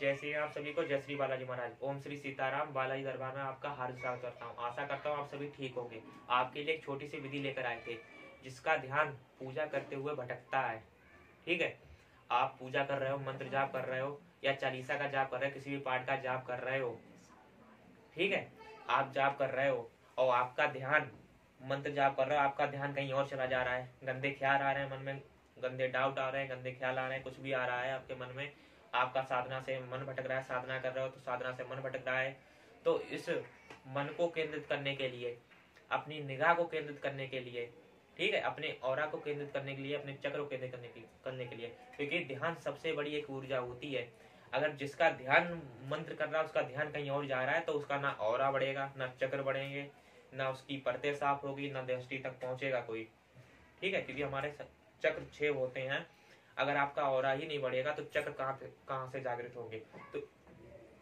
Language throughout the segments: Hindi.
जय श्री राम सभी को, जय श्री बालाजी महाराज। ओम श्री सीताराम। बालाजी दरबार में आपका हार्दिक स्वागत करता हूँ। आशा करता हूँ आप सभी ठीक होंगे। आपके लिए एक छोटी सी विधि लेकर आए थे जिसका ध्यान पूजा करते हुए भटकता है। ठीक है, आप पूजा कर रहे हो, मंत्र जाप कर रहे हो या चालीसा का जाप कर रहे हो, किसी भी पाठ का जाप कर रहे हो। ठीक है, आप जाप कर रहे हो और आपका ध्यान, मंत्र जाप कर रहे हो, आपका ध्यान कहीं और चला जा रहा है। गंदे ख्याल आ रहे हैं मन में, गंदे डाउट आ रहे हैं, गंदे ख्याल आ रहे हैं, कुछ भी आ रहा है आपके मन में। आपका साधना से मन भटक रहा है, साधना कर रहे हो तो साधना से मन भटक रहा है। तो इस मन को केंद्रित करने के लिए, अपनी निगाह को केंद्रित करने के लिए, ठीक है, अपने ऑरा को केंद्रित करने के लिए, अपने चक्र को केंद्रित करने के लिए, क्योंकि ध्यान सबसे बड़ी एक ऊर्जा होती है। अगर जिसका ध्यान मंत्र कर रहा है उसका ध्यान कहीं और जा रहा है तो उसका ना ऑरा बढ़ेगा, ना चक्र बढ़ेंगे, ना उसकी परतें साफ होगी, ना दृष्टि तक पहुंचेगा कोई। ठीक है, क्योंकि हमारे चक्र 6 होते हैं। अगर आपका ऑरा ही नहीं बढ़ेगा तो चक्र कहाँ से जागृत होंगे। तो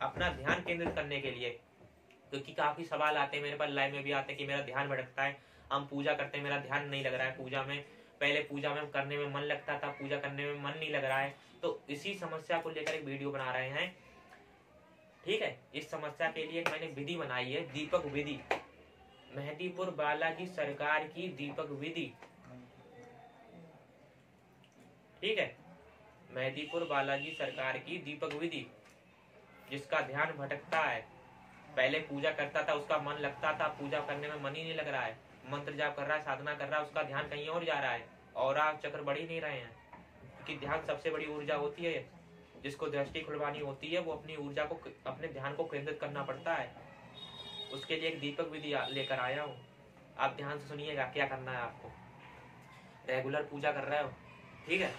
अपना ध्यान केंद्रित करने के लिए, क्योंकि काफी सवाल आते हैं मेरे पास, लाइव में भी आते हैं कि मेरा ध्यान भटकता है, हम पूजा करते हैं मेरा ध्यान नहीं लग रहा है पूजा में, पहले पूजा में करने में मन लगता था, पूजा करने में मन नहीं लग रहा है। तो इसी समस्या को लेकर एक वीडियो बना रहे हैं। ठीक है, इस समस्या के लिए मैंने विधि बनाई है, दीपक विधि, मेहदीपुर बालाजी सरकार की दीपक विधि। ठीक है, मेहदीपुर बालाजी सरकार की दीपक विधि। जिसका ध्यान भटकता है, पहले पूजा करता था उसका मन लगता था, पूजा करने में मन ही नहीं लग रहा है, मंत्र जाप कर रहा है, साधना कर रहा है, उसका ध्यान कहीं और जा रहा है, और चक्र बढ़ ही नहीं रहे हैं। क्योंकि ध्यान सबसे बड़ी ऊर्जा होती है। जिसको दृष्टि खुलवानी होती है वो अपनी ऊर्जा को, अपने ध्यान को केंद्रित करना पड़ता है। उसके लिए एक दीपक विधि लेकर आया हूँ। आप ध्यान से सुनिएगा क्या करना है आपको। रेगुलर पूजा कर रहे हो, ठीक है,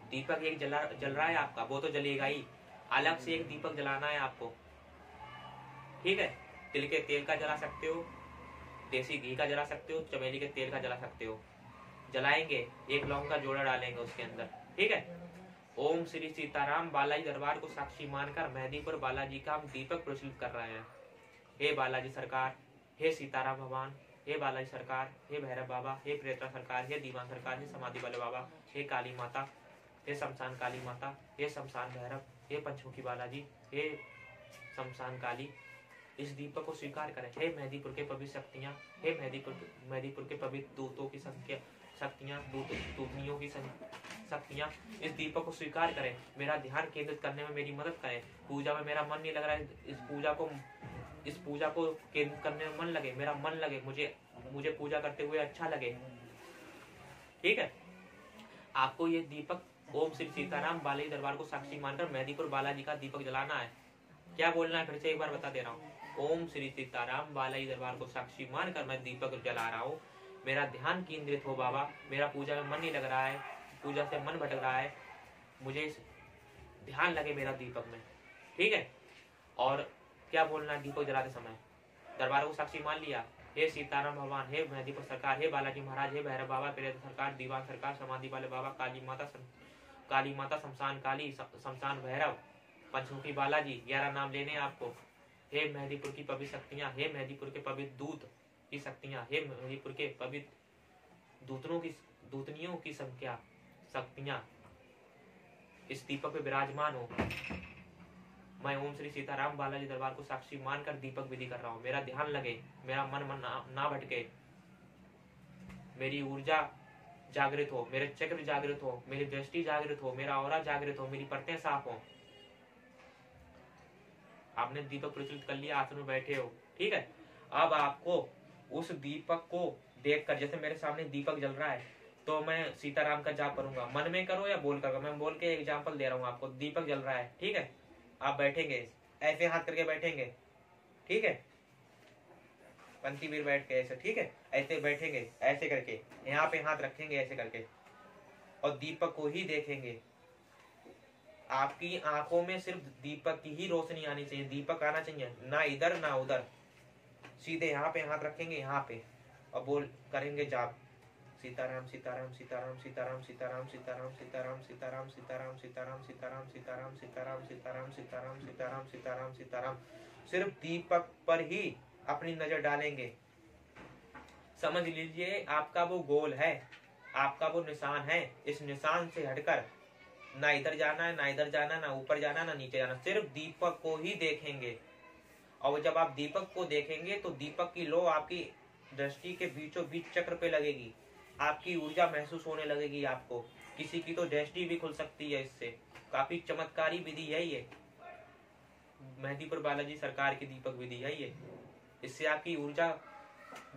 दीपक एक जल रहा है आपका, वो तो जलेगा ही, अलग से एक दीपक जलाना है आपको। ठीक है, तिल के तेल का जला सकते हो, देसी घी का जला सकते हो, चमेली के तेल का जला सकते हो। जलाएंगे, एक लौंग का जोड़ा डालेंगे उसके अंदर। ठीक है, ओम श्री सीताराम बालाजी दरबार को साक्षी मानकर मेहदीपुर बालाजी का हम दीपक प्रज्वलित कर रहे हैं। हे बालाजी सरकार, हे सीताराम भगवान, हे बालाजी सरकार, हे भैरव बाबा, हे प्रेता सरकार, हे दीवान सरकार, हे समाधि वाले बाबा, हे काली माता, हे शमशान काली माता, हे शमशान भैरव, हे पंचमुखी बालाजी, हे शमशान काली, इस दीपक को स्वीकार करें। हे मेहदीपुर के पवित्र शक्तियां, हे मेहदीपुर के पवित्र दूतों की शक्तियां, दूतनियों की शक्तियां, इस दीपक को स्वीकार करें। मेरा ध्यान केंद्रित करने में मेरी मदद करें। पूजा में मेरा मन नहीं लग रहा है, इस पूजा को केंद्रित करने में मन लगे, मेरा मन लगे, मुझे पूजा करते हुए अच्छा लगे। ठीक है, आपको ये दीपक ओम श्री सीताराम बालाजी दरबार को साक्षी मानकर मेहदीपुर बालाजी का दीपक जलाना है। क्या बोलना है, फिर से एक बार बता दे रहा हूँ। ओम श्री सीताराम बालाजी दरबार को साक्षी मानकर मैं दीपक जला रहा हूँ। मेरा ध्यान केंद्रित हो बाबा, मेरा पूजा में मन नहीं लग रहा है, पूजा से मन भटक रहा है, मुझे ध्यान लगे मेरा दीपक में। ठीक है, और क्या बोलना है दीपक जलाते समय, दरबार को साक्षी मान लिया। हे सीताराम भगवान, हे मेहदीपुर सरकार, हे बालाजी महाराज, हे भैरव बाबा, प्रेत सरकार, दीवान सरकार, समाधि वाले बाबा, काली माता, शमशान काली, शमशान भैरव, पंचमुखी बालाजी, 11 नाम लेने आपको। हे मेहदीपुर की पवित्र शक्तियां, हे मेहदीपुर के पवित्र दूत की शक्तियां, हे मेहदीपुर के पवित्र दूतनियों की शक्तियां इस दीपक पे विराजमान हो। मैं ओम श्री सीताराम बालाजी दरबार को साक्षी मानकर दीपक विधि कर रहा हूँ। मेरा ध्यान लगे, मेरा मन ना भटके, मेरी ऊर्जा जागृत हो, मेरे चक्र जागृत हो, मेरी दृष्टि जागृत हो, मेरा ऑरा जागृत हो, मेरी परतें साफ हो। आपने दीपक प्रज्वलित कर लिया, आसन में बैठे हो। ठीक है, अब आपको उस दीपक को देखकर, जैसे मेरे सामने दीपक जल रहा है तो मैं सीताराम का जाप करूंगा, मन में करो या बोल कर, मैं बोल के एग्जाम्पल दे रहा हूँ आपको। दीपक जल रहा है, ठीक है, आप बैठेंगे, ऐसे हाथ करके बैठेंगे। ठीक है, पंक्ति में बैठ के ऐसे, ठीक है, ऐसे बैठेंगे, ऐसे करके यहाँ पे हाथ रखेंगे ऐसे करके, और दीपक को ही देखेंगे। आपकी आंखों में सिर्फ दीपक की ही रोशनी आनी चाहिए, दीपक आना चाहिए, ना इधर ना उधर। सीधे यहाँ पे हाथ रखेंगे, यहाँ पे, और बोल करेंगे जाप, सीताराम सीताराम सीताराम सीताराम सीताराम सीताराम सीताराम सीताराम सीताराम सीताराम सीताराम सीताराम सीताराम सीताराम सीताराम सीताराम सीताराम सीताराम। सिर्फ दीपक पर ही अपनी नजर डालेंगे। समझ लीजिए आपका वो गोल है, आपका वो निशान है। इस निशान से हटकर ना इधर जाना है, ना इधर जाना, ना ऊपर जाना, ना नीचे जाना, सिर्फ दीपक को ही देखेंगे। और जब आप दीपक को देखेंगे तो दीपक की लो आपकी दृष्टि के बीचों बीच चक्र पे लगेगी, आपकी ऊर्जा महसूस होने लगेगी आपको। किसी की तो दृष्टि भी खुल सकती है इससे। काफी चमत्कारी विधि है ये, मेहंदीपुर बालाजी सरकार की दीपक विधि है ये। इससे आपकी ऊर्जा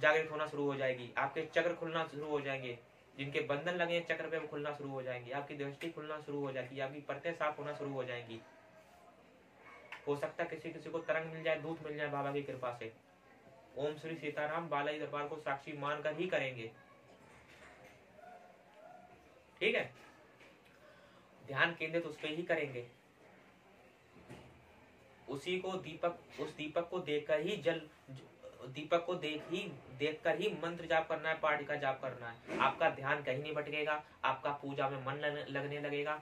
जागृत होना शुरू हो जाएगी, आपके चक्र खुलना शुरू हो जाएंगे, जिनके बंधन लगे हैं चक्र पे वो खुलना शुरू हो जाएंगे, आपकी दृष्टि खुलना शुरू हो जाएगी, आपकी परतें साफ होना शुरू हो जाएंगी। हो सकता है किसी किसी को तरंग मिल जाए, दूत मिल जाए बाबा की कृपा से। ओम श्री सीताराम बालाजी दरबार को साक्षी मानकर ही करेंगे, ठीक है। ध्यान केंद्रित उस पर ही करेंगे। उसी को दीपक, उस दीपक को देखकर ही दीपक को देखकर ही मंत्र जाप करना है, पाठ का जाप करना है। आपका ध्यान कहीं नहीं भटकेगा, आपका पूजा में मन लगने लगेगा,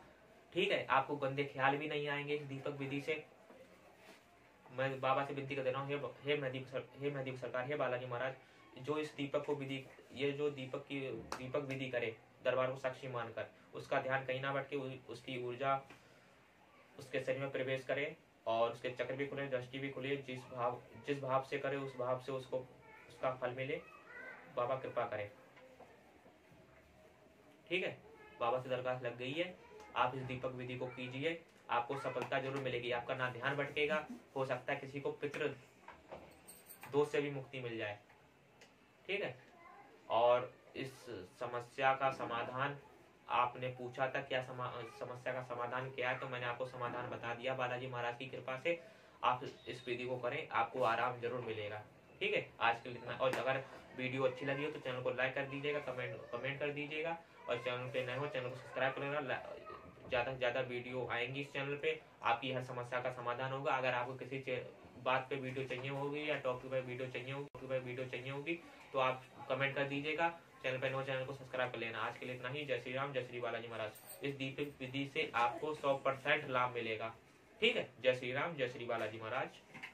ठीक है। आपको गंदे ख्याल भी नहीं आएंगे इस दीपक विधि से। मैं बाबा से विनती कर दे रहा हूँ, हे महदीप सरकार, हे बालाजी महाराज, जो इस दीपक को विधि, ये जो दीपक विधि करे दरबार को साक्षी मानकर, उसका ध्यान कहीं ना भटके, उसकी ऊर्जा उसके शरीर में प्रवेश करे और उसके चक्र भी खुले, दृष्टि भी खुले। जिस भाव से करे उस भाव से उसको उसका फल मिले। बाबा कृपा करे, ठीक है। बाबा से दरखास्त लग गई है, आप इस दीपक विधि को कीजिए, आपको सफलता जरूर मिलेगी। आपका ना ध्यान भटकेगा, हो सकता है किसी को पितृ दोष से भी मुक्ति मिल जाए, ठीक है। और इस समस्या का समाधान आपने पूछा था, क्या समस्या का समाधान क्या है, तो मैंने आपको समाधान बता दिया बालाजी महाराज की कृपा से। आप इस विधि को करें, आपको आराम जरूर मिलेगा, ठीक है। आज के लिए इतना। और अगर वीडियो अच्छी लगी हो तो चैनल को लाइक कर दीजिएगा, कमेंट कर दीजिएगा, और चैनल पे नए हो चैनल को सब्सक्राइब कर लेना। ज्यादा से ज्यादा वीडियो आएंगी इस चैनल पे, आपकी हर समस्या का समाधान होगा। अगर आपको किसी बात पे वीडियो चाहिए होगी या टॉपिक पे वीडियो चाहिए होगी तो आप कमेंट कर दीजिएगा। चैनल पे नो, चैनल को सब्सक्राइब कर लेना। आज के लिए इतना ही। जय श्री राम, जय श्री बालाजी महाराज। इस दीपक विधि से आपको 100% लाभ मिलेगा, ठीक है। जय श्री राम, जय श्री बालाजी महाराज।